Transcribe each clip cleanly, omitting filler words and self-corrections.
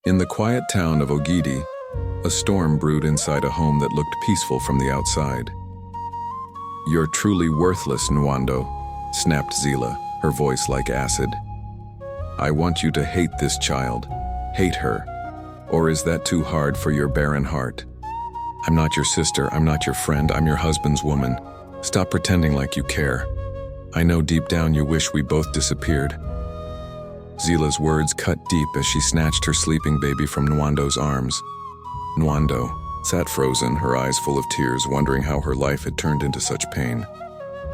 In the quiet town of Ogidi, a storm brewed inside a home that looked peaceful from the outside. "You're truly worthless, Nwando," snapped Zila, her voice like acid. "I want you to hate this child. Hate her. Or is that too hard for your barren heart? I'm not your sister, I'm not your friend, I'm your husband's woman. Stop pretending like you care. I know deep down you wish we both disappeared." Zila's words cut deep as she snatched her sleeping baby from Nwando's arms. Nwando sat frozen, her eyes full of tears, wondering how her life had turned into such pain.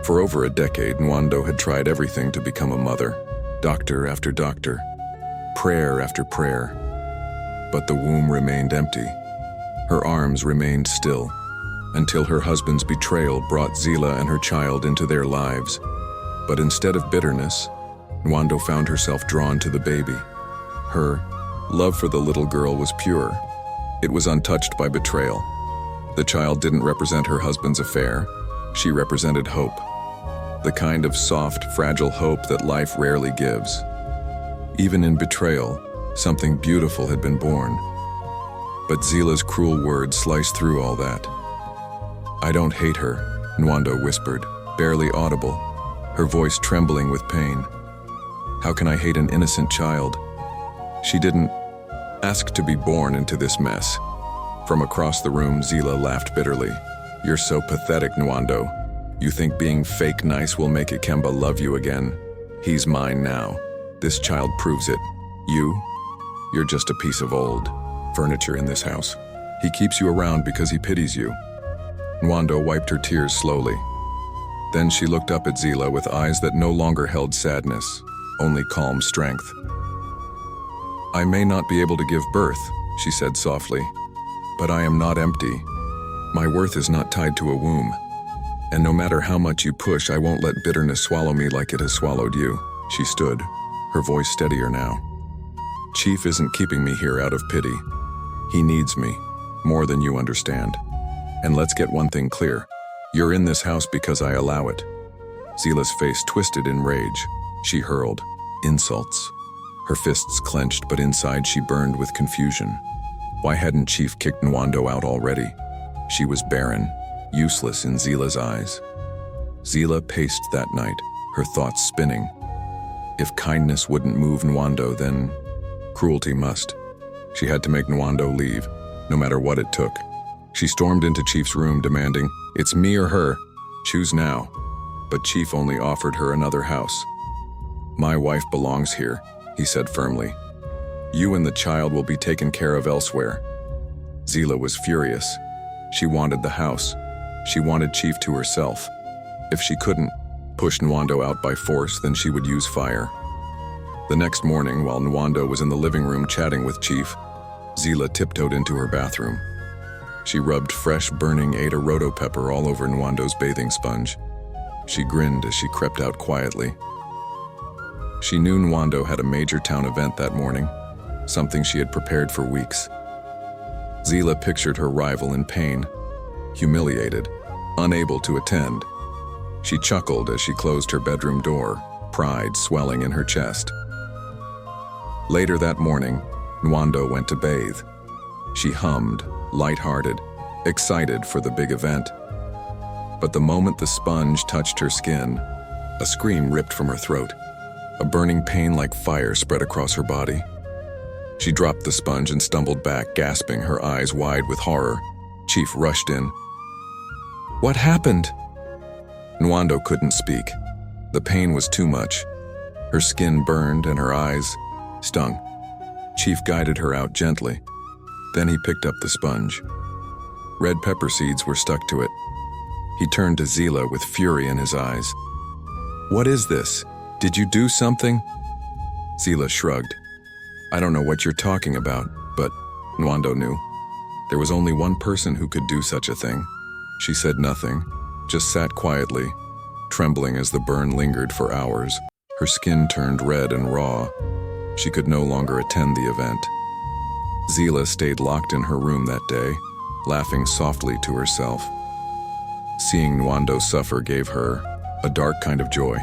For over a decade, Nwando had tried everything to become a mother, doctor after doctor, prayer after prayer. But the womb remained empty. Her arms remained still, until her husband's betrayal brought Zila and her child into their lives. But instead of bitterness, Nwando found herself drawn to the baby. Her love for the little girl was pure. It was untouched by betrayal. The child didn't represent her husband's affair. She represented hope. The kind of soft, fragile hope that life rarely gives. Even in betrayal, something beautiful had been born. But Zila's cruel words sliced through all that. "I don't hate her," Nwando whispered, barely audible, her voice trembling with pain. "How can I hate an innocent child? She didn't ask to be born into this mess." From across the room, Zila laughed bitterly. "You're so pathetic, Nwando. You think being fake nice will make Ikemba love you again? He's mine now. This child proves it. You're just a piece of old furniture in this house. He keeps you around because he pities you." Nwando wiped her tears slowly. Then she looked up at Zila with eyes that no longer held sadness, only calm strength. "I may not be able to give birth," she said softly, "but I am not empty. My worth is not tied to a womb. And no matter how much you push, I won't let bitterness swallow me like it has swallowed you." She stood, her voice steadier now. "Chief isn't keeping me here out of pity. He needs me, more than you understand. And let's get one thing clear. You're in this house because I allow it." Zila's face twisted in rage. She hurled insults. Her fists clenched, but inside she burned with confusion. Why hadn't Chief kicked Nwando out already? She was barren, useless in Zila's eyes. Zila paced that night, her thoughts spinning. If kindness wouldn't move Nwando, then cruelty must. She had to make Nwando leave, no matter what it took. She stormed into Chief's room demanding, "It's me or her. Choose now." But Chief only offered her another house. "My wife belongs here," he said firmly. "You and the child will be taken care of elsewhere." Zila was furious. She wanted the house. She wanted Chief to herself. If she couldn't push Nwando out by force, then she would use fire. The next morning, while Nwando was in the living room chatting with Chief, Zila tiptoed into her bathroom. She rubbed fresh, burning Ada roto pepper all over Nwando's bathing sponge. She grinned as she crept out quietly. She knew Nwando had a major town event that morning, something she had prepared for weeks. Zila pictured her rival in pain, humiliated, unable to attend. She chuckled as she closed her bedroom door, pride swelling in her chest. Later that morning, Nwando went to bathe. She hummed, light-hearted, excited for the big event. But the moment the sponge touched her skin, a scream ripped from her throat. A burning pain like fire spread across her body. She dropped the sponge and stumbled back, gasping, her eyes wide with horror. Chief rushed in. "What happened?" Nwando couldn't speak. The pain was too much. Her skin burned and her eyes stung. Chief guided her out gently. Then he picked up the sponge. Red pepper seeds were stuck to it. He turned to Zila with fury in his eyes. "What is this? Did you do something?" Zila shrugged. "I don't know what you're talking about," but Nwando knew. There was only one person who could do such a thing. She said nothing, just sat quietly, trembling as the burn lingered for hours. Her skin turned red and raw. She could no longer attend the event. Zila stayed locked in her room that day, laughing softly to herself. Seeing Nwando suffer gave her a dark kind of joy.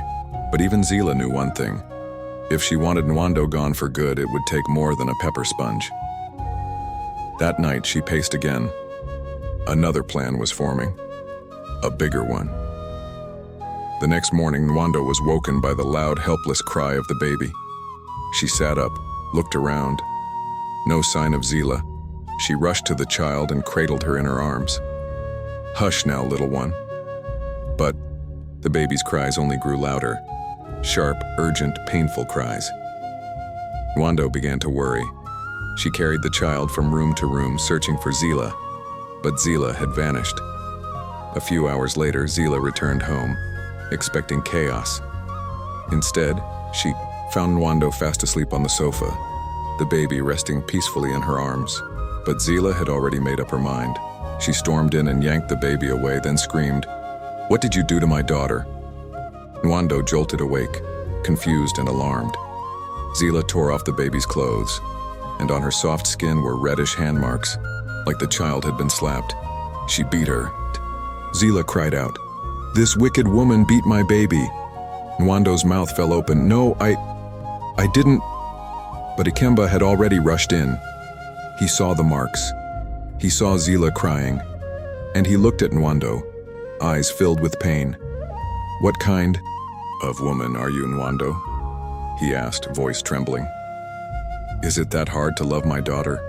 But even Zila knew one thing. If she wanted Nwando gone for good, it would take more than a pepper sponge. That night, she paced again. Another plan was forming. A bigger one. The next morning, Nwando was woken by the loud, helpless cry of the baby. She sat up, looked around. No sign of Zila. She rushed to the child and cradled her in her arms. "Hush now, little one." But the baby's cries only grew louder. Sharp, urgent, painful cries. Nwando began to worry. She carried the child from room to room, searching for Zila, but Zila had vanished. A few hours later, Zila returned home, expecting chaos. Instead, she found Nwando fast asleep on the sofa, the baby resting peacefully in her arms. But Zila had already made up her mind. She stormed in and yanked the baby away, then screamed, "What did you do to my daughter?" Nwando jolted awake, confused and alarmed. Zila tore off the baby's clothes, and on her soft skin were reddish hand marks, like the child had been slapped. She beat her. Zila cried out, "This wicked woman beat my baby." Nwando's mouth fell open. "No, I didn't." But Ikemba had already rushed in. He saw the marks. He saw Zila crying, and he looked at Nwando, eyes filled with pain. "What kind of woman are you, Nwando?" he asked, voice trembling. "Is it that hard to love my daughter?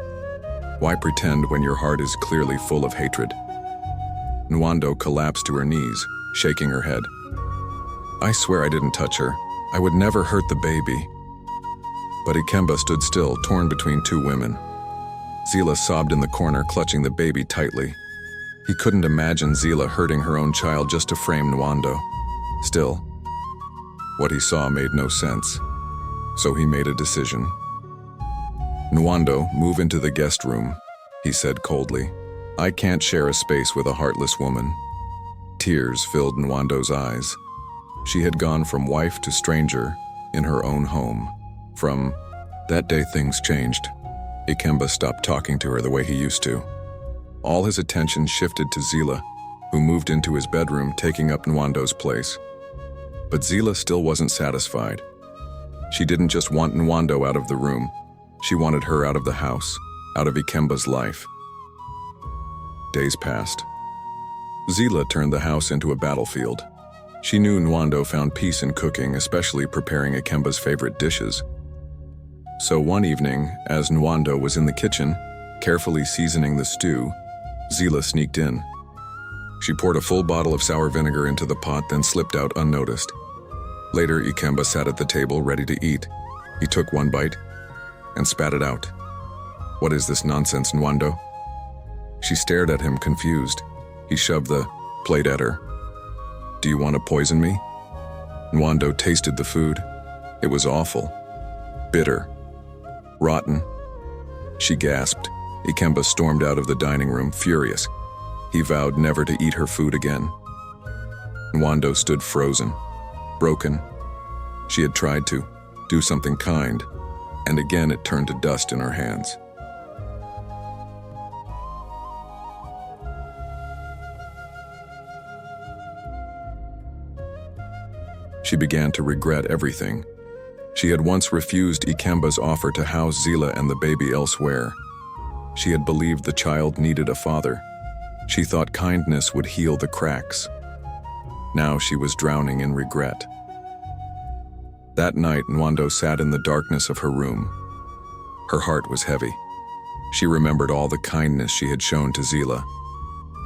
Why pretend when your heart is clearly full of hatred?" Nwando collapsed to her knees, shaking her head. "I swear I didn't touch her. I would never hurt the baby." But Ikemba stood still, torn between two women. Zila sobbed in the corner, clutching the baby tightly. He couldn't imagine Zila hurting her own child just to frame Nwando. Still, what he saw made no sense, so he made a decision. "Nwando, move into the guest room," he said coldly. "I can't share a space with a heartless woman." Tears filled Nwando's eyes. She had gone from wife to stranger in her own home. From that day, things changed. Ikemba stopped talking to her the way he used to. All his attention shifted to Zila, who moved into his bedroom, taking up Nwando's place. But Zila still wasn't satisfied. She didn't just want Nwando out of the room. She wanted her out of the house, out of Ikemba's life. Days passed. Zila turned the house into a battlefield. She knew Nwando found peace in cooking, especially preparing Ikemba's favorite dishes. So one evening, as Nwando was in the kitchen, carefully seasoning the stew, Zila sneaked in. She poured a full bottle of sour vinegar into the pot, then slipped out unnoticed. Later, Ikemba sat at the table, ready to eat. He took one bite and spat it out. "What is this nonsense, Nwando?" She stared at him, confused. He shoved the plate at her. "Do you want to poison me?" Nwando tasted the food. It was awful. Bitter. Rotten. She gasped. Ikemba stormed out of the dining room, furious. He vowed never to eat her food again. Nwando stood frozen, broken. She had tried to do something kind, and again it turned to dust in her hands. She began to regret everything. She had once refused Ikemba's offer to house Zila and the baby elsewhere. She had believed the child needed a father. She thought kindness would heal the cracks. Now she was drowning in regret. That night, Nwando sat in the darkness of her room. Her heart was heavy. She remembered all the kindness she had shown to Zila,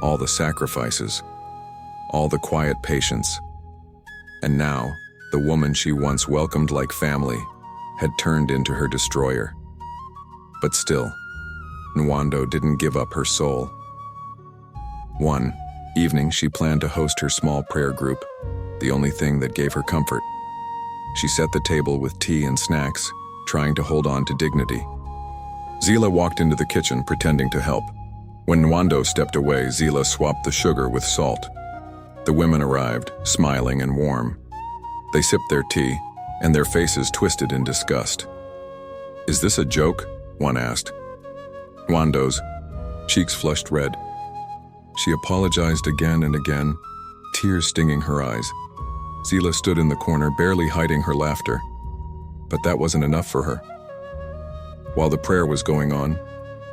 all the sacrifices, all the quiet patience. And now, the woman she once welcomed like family had turned into her destroyer. But still, Nwando didn't give up her soul. One evening, she planned to host her small prayer group, the only thing that gave her comfort. She set the table with tea and snacks, trying to hold on to dignity. Zila walked into the kitchen, pretending to help. When Nwando stepped away, Zila swapped the sugar with salt. The women arrived, smiling and warm. They sipped their tea, and their faces twisted in disgust. "Is this a joke?" one asked. Nwando's cheeks flushed red. She apologized again and again, tears stinging her eyes. Zila stood in the corner, barely hiding her laughter. But that wasn't enough for her. While the prayer was going on,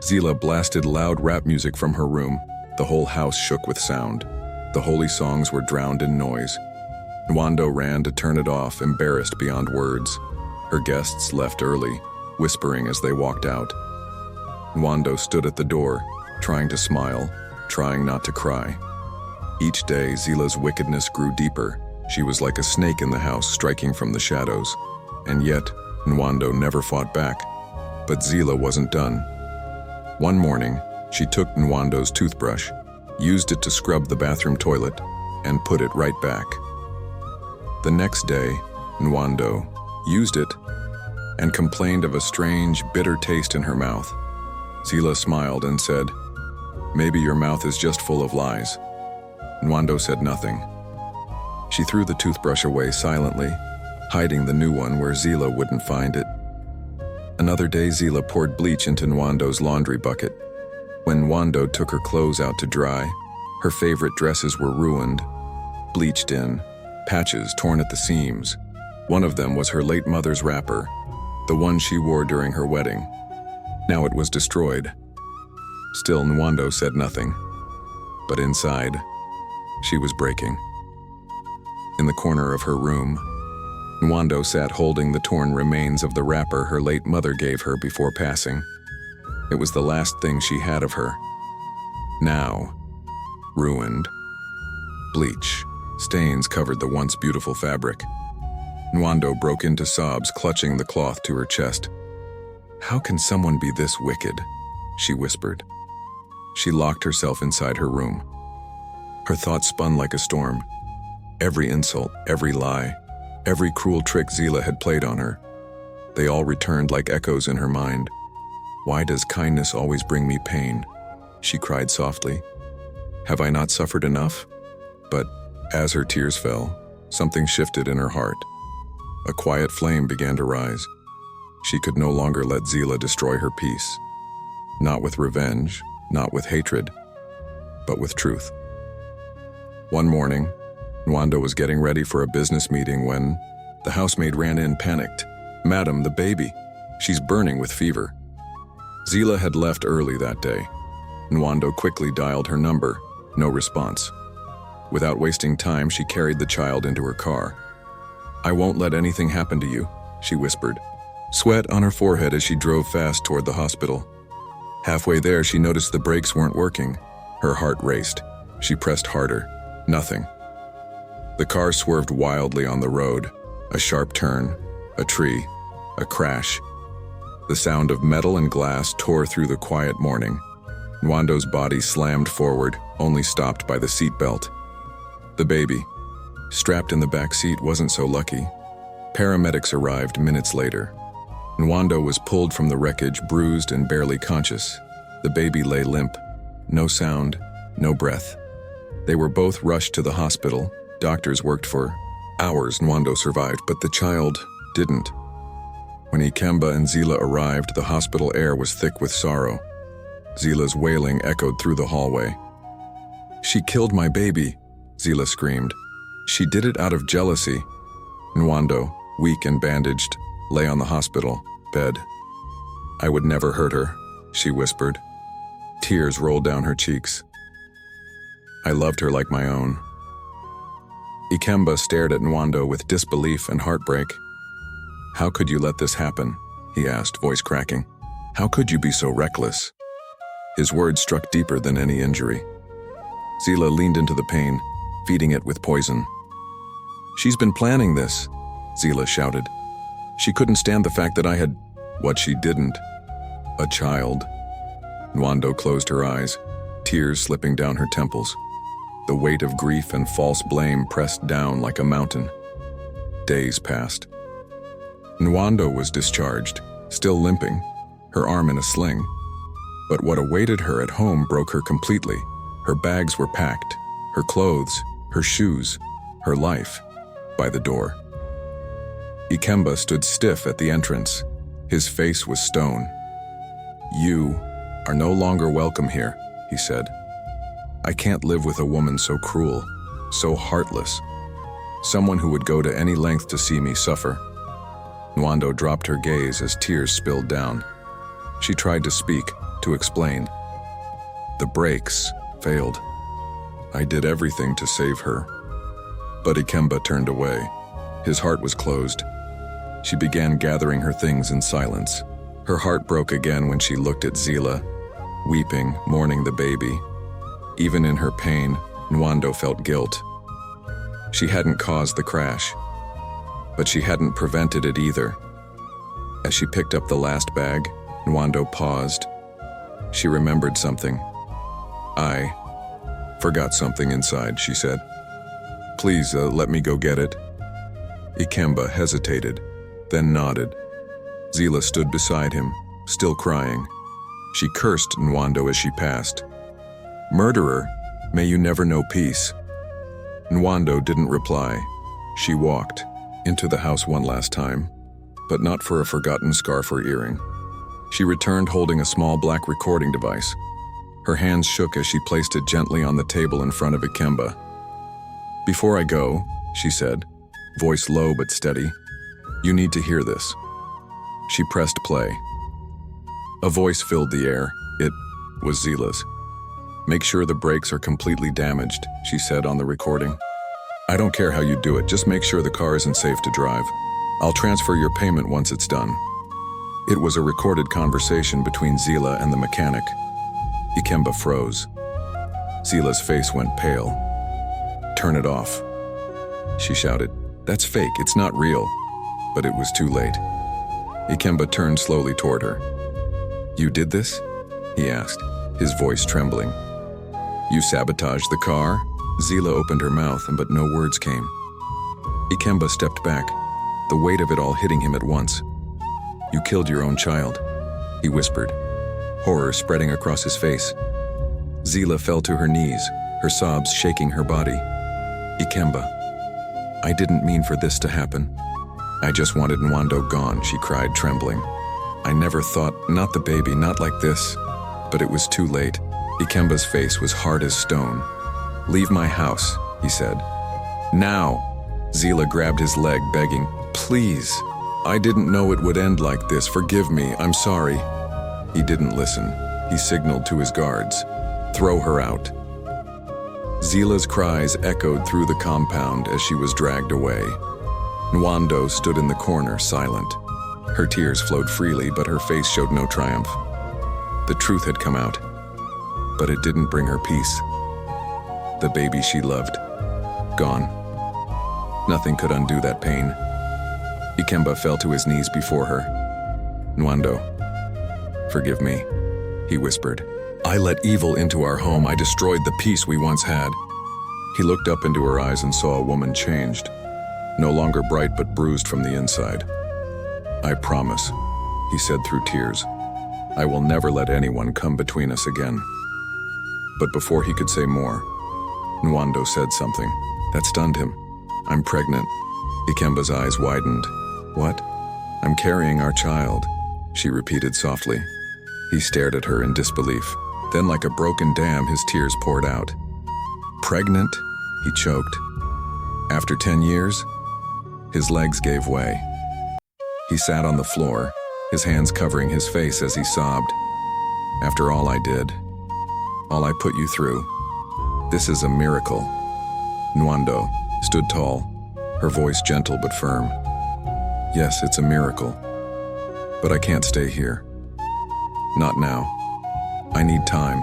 Zila blasted loud rap music from her room. The whole house shook with sound. The holy songs were drowned in noise. Nwando ran to turn it off, embarrassed beyond words. Her guests left early, whispering as they walked out. Nwando stood at the door, trying to smile, trying not to cry. Each day, Zila's wickedness grew deeper. She was like a snake in the house, striking from the shadows. And yet, Nwando never fought back. But Zila wasn't done. One morning, she took Nwando's toothbrush, used it to scrub the bathroom toilet, and put it right back. The next day, Nwando used it and complained of a strange, bitter taste in her mouth. Zila smiled and said, "Maybe your mouth is just full of lies." Nwando said nothing. She threw the toothbrush away silently, hiding the new one where Zila wouldn't find it. Another day, Zila poured bleach into Nwando's laundry bucket. When Nwando took her clothes out to dry, her favorite dresses were ruined, bleached in, patches torn at the seams. One of them was her late mother's wrapper, the one she wore during her wedding. Now it was destroyed. Still, Nwando said nothing. But inside, she was breaking. In the corner of her room, Nwando sat holding the torn remains of the wrapper her late mother gave her before passing. It was the last thing she had of her. Now, ruined. Bleach, stains covered the once beautiful fabric. Nwando broke into sobs, clutching the cloth to her chest. "How can someone be this wicked?" she whispered. She locked herself inside her room. Her thoughts spun like a storm. Every insult, every lie, every cruel trick Zila had played on her. They all returned like echoes in her mind. "Why does kindness always bring me pain?" she cried softly. "Have I not suffered enough?" But as her tears fell, something shifted in her heart. A quiet flame began to rise. She could no longer let Zila destroy her peace. Not with revenge, not with hatred, but with truth. One morning, Nwando was getting ready for a business meeting when the housemaid ran in, panicked. "Madam, the baby. She's burning with fever." Zila had left early that day. Nwando quickly dialed her number. No response. Without wasting time, she carried the child into her car. "I won't let anything happen to you," she whispered, sweat on her forehead as she drove fast toward the hospital. Halfway there, she noticed the brakes weren't working. Her heart raced. She pressed harder. Nothing. The car swerved wildly on the road. A sharp turn, a tree, a crash. The sound of metal and glass tore through the quiet morning. Nwando's body slammed forward, only stopped by the seatbelt. The baby, strapped in the back seat, wasn't so lucky. Paramedics arrived minutes later. Nwando was pulled from the wreckage, bruised and barely conscious. The baby lay limp. No sound, no breath. They were both rushed to the hospital. Doctors worked for hours. Nwando survived, but the child didn't. When Ikemba and Zila arrived, the hospital air was thick with sorrow. Zila's wailing echoed through the hallway. "She killed my baby," Zila screamed. "She did it out of jealousy." Nwando, weak and bandaged, lay on the hospital bed. "I would never hurt her," she whispered. Tears rolled down her cheeks. "I loved her like my own." Ikemba stared at Nwando with disbelief and heartbreak. "How could you let this happen?" he asked, voice cracking. "How could you be so reckless?" His words struck deeper than any injury. Zila leaned into the pain, feeding it with poison. "She's been planning this," Zila shouted. "She couldn't stand the fact that I had what she didn't. A child." Nwando closed her eyes, tears slipping down her temples. The weight of grief and false blame pressed down like a mountain. Days passed. Nwando was discharged, still limping, her arm in a sling. But what awaited her at home broke her completely. Her bags were packed, her clothes, her shoes, her life, by the door. Ikemba stood stiff at the entrance. His face was stone. "You are no longer welcome here," he said. "I can't live with a woman so cruel, so heartless. Someone who would go to any length to see me suffer." Nwando dropped her gaze as tears spilled down. She tried to speak, to explain. The brakes failed. I did everything to save her. But Ikemba turned away. His heart was closed. She began gathering her things in silence. Her heart broke again when she looked at Zila, weeping, mourning the baby. Even in her pain, Nwando felt guilt. She hadn't caused the crash, but she hadn't prevented it either. As she picked up the last bag, Nwando paused. She remembered something. I forgot something inside, she said. Please, let me go get it. Ikemba hesitated, then nodded. Zila stood beside him, still crying. She cursed Nwando as she passed. Murderer, may you never know peace. Nwando didn't reply. She walked into the house one last time, but not for a forgotten scarf or earring. She returned holding a small black recording device. Her hands shook as she placed it gently on the table in front of Ikemba. Before I go, she said, voice low but steady, you need to hear this. She pressed play. A voice filled the air. It was Zila's. Make sure the brakes are completely damaged, she said on the recording. I don't care how you do it, just make sure the car isn't safe to drive. I'll transfer your payment once it's done. It was a recorded conversation between Zila and the mechanic. Ikemba froze. Zila's face went pale. Turn it off, she shouted. That's fake, it's not real. But it was too late. Ikemba turned slowly toward her. You did this? He asked, his voice trembling. You sabotaged the car? Zila opened her mouth, but no words came. Ikemba stepped back, the weight of it all hitting him at once. You killed your own child, he whispered, horror spreading across his face. Zila fell to her knees, her sobs shaking her body. Ikemba, I didn't mean for this to happen. I just wanted Nwando gone, she cried, trembling. I never thought, not the baby, not like this. But it was too late. Ikemba's face was hard as stone. Leave my house, he said. Now! Zila grabbed his leg, begging, please. I didn't know it would end like this. Forgive me, I'm sorry. He didn't listen. He signaled to his guards. Throw her out. Zila's cries echoed through the compound as she was dragged away. Nwando stood in the corner, silent. Her tears flowed freely, but her face showed no triumph. The truth had come out, but it didn't bring her peace. The baby she loved, gone. Nothing could undo that pain. Ikemba fell to his knees before her. Nwando, forgive me, he whispered. I let evil into our home. I destroyed the peace we once had. He looked up into her eyes and saw a woman changed, no longer bright but bruised from the inside. I promise, he said through tears, I will never let anyone come between us again. But before he could say more, Nwando said something that stunned him. I'm pregnant. Ikemba's eyes widened. What? I'm carrying our child, she repeated softly. He stared at her in disbelief. Then, like a broken dam, his tears poured out. Pregnant? He choked. After 10 years? His legs gave way. He sat on the floor, his hands covering his face as he sobbed. After all I did, all I put you through, this is a miracle. Nwando stood tall, her voice gentle but firm. Yes, it's a miracle, but I can't stay here. Not now. I need time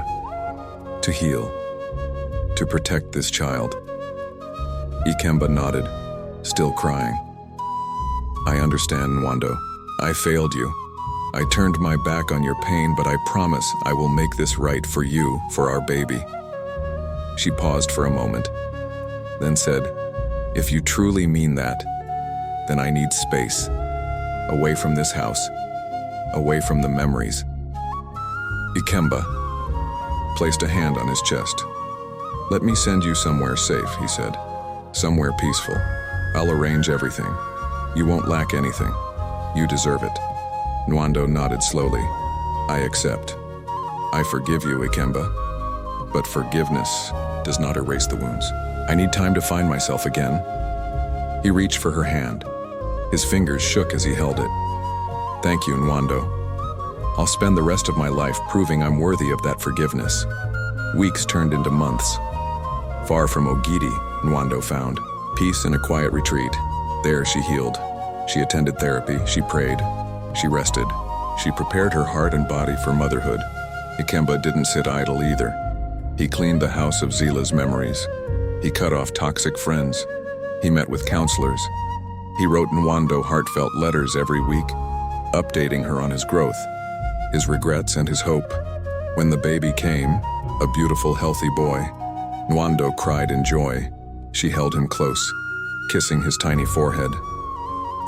to heal, to protect this child. Ikemba nodded, still crying. I understand, Nwando. I failed you. I turned my back on your pain, but I promise I will make this right for you, for our baby. She paused for a moment, then said, if you truly mean that, then I need space, away from this house, away from the memories. Ikemba placed a hand on his chest. Let me send you somewhere safe, he said. Somewhere peaceful. I'll arrange everything. You won't lack anything. You deserve it. Nwando nodded slowly. I accept. I forgive you, Ikemba. But forgiveness does not erase the wounds. I need time to find myself again. He reached for her hand. His fingers shook as he held it. Thank you, Nwando. I'll spend the rest of my life proving I'm worthy of that forgiveness. Weeks turned into months. Far from Ogidi, Nwando found peace in a quiet retreat. There she healed. She attended therapy, she prayed, she rested. She prepared her heart and body for motherhood. Ikemba didn't sit idle either. He cleaned the house of Zila's memories. He cut off toxic friends. He met with counselors. He wrote Nwando heartfelt letters every week, updating her on his growth, his regrets and his hope. When the baby came, a beautiful, healthy boy, Nwando cried in joy. She held him close, kissing his tiny forehead.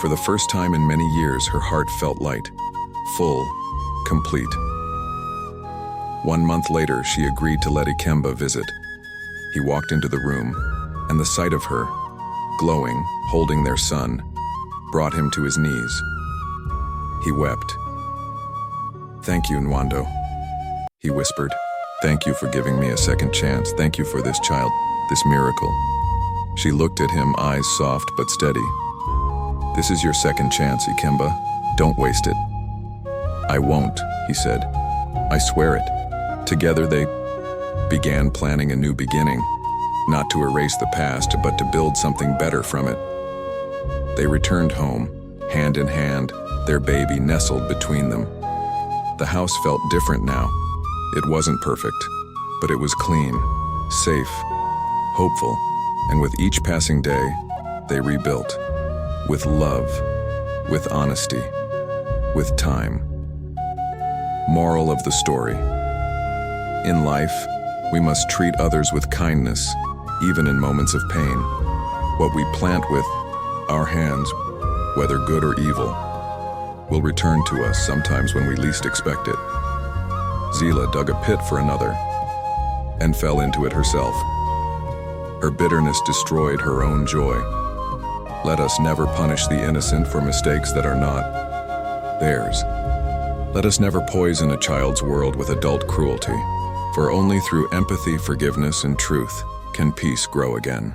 For the first time in many years, her heart felt light, full, complete. 1 month later, she agreed to let Ikemba visit. He walked into the room, and the sight of her, glowing, holding their son, brought him to his knees. He wept. "Thank you, Nwando," he whispered. "Thank you for giving me a second chance. Thank you for this child, this miracle." She looked at him, eyes soft but steady. "This is your second chance, Ikemba. Don't waste it." "I won't," he said. "I swear it." Together they began planning a new beginning, not to erase the past, but to build something better from it. They returned home, hand in hand, their baby nestled between them. The house felt different now. It wasn't perfect, but it was clean, safe, hopeful, and with each passing day, they rebuilt. With love, with honesty, with time. Moral of the story. In life, we must treat others with kindness, even in moments of pain. What we plant with our hands, whether good or evil, will return to us sometimes when we least expect it. Zila dug a pit for another and fell into it herself. Her bitterness destroyed her own joy. Let us never punish the innocent for mistakes that are not theirs. Let us never poison a child's world with adult cruelty, for only through empathy, forgiveness, and truth can peace grow again.